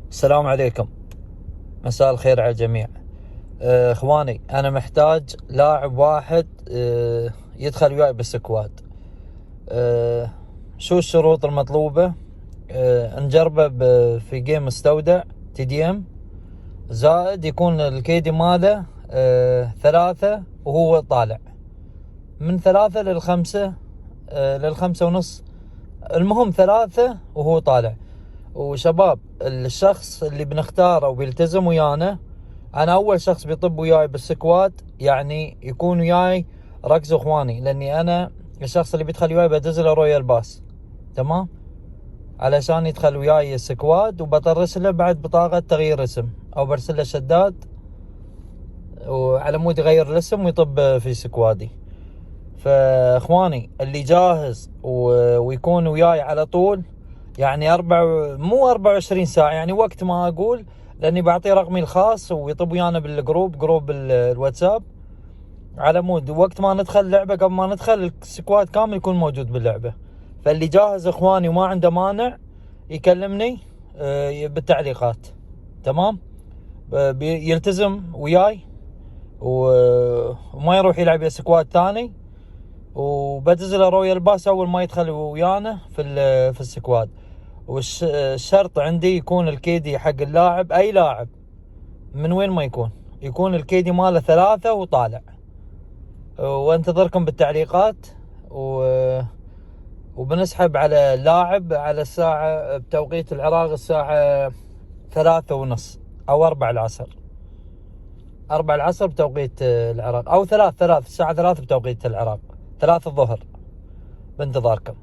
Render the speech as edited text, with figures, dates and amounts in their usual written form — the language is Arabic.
السلام عليكم، مساء الخير على الجميع. اخواني، انا محتاج لاعب واحد يدخل وياي بالسكواد. شو الشروط المطلوبة؟ نجربه في جيم مستودع TDM، زائد يكون الكيدي ماله 3 وهو طالع، من 3 لل5، لل5.5، المهم 3 وهو طالع. وشباب، الشخص اللي بنختاره وبيلتزم ويانا، انا اول شخص بيطب وياي بالسكواد، يعني يكون وياي ركزوا اخواني، لاني انا الشخص اللي بيدخل وياي بدز له رويال باس، تمام، علشان يدخل وياي السكواد، وبطرس له بعد بطاقة تغيير اسم، او برسل له شداد وعلى مود يغير الاسم ويطب في سكوادي. فاخواني اللي جاهز ويكون وياي على طول، يعني مو 24 ساعة، يعني وقت ما اقول، لاني بعطيه رقمي الخاص ويطب ويانا جروب الواتساب، على مود وقت ما ندخل لعبة، قبل ما ندخل السكواد كامل يكون موجود باللعبة. فاللي جاهز اخواني وما عنده مانع يكلمني بالتعليقات، تمام. يلتزم وياي وما يروح يلعب يا سكواد ثاني، وبدز له رويال باس اول ما يدخل ويانا في السكواد. والشرط عندي يكون الكيدي حق اللاعب، اي لاعب من وين ما يكون الكيدي ماله 3 وطالع. وانتظركم بالتعليقات، وبنسحب على اللاعب على الساعة بتوقيت العراق، الساعة 3:30 او 4 العصر، 4 العصر بتوقيت العراق، او 3 الساعة 3 بتوقيت العراق، 3 الظهر. بانتظاركم.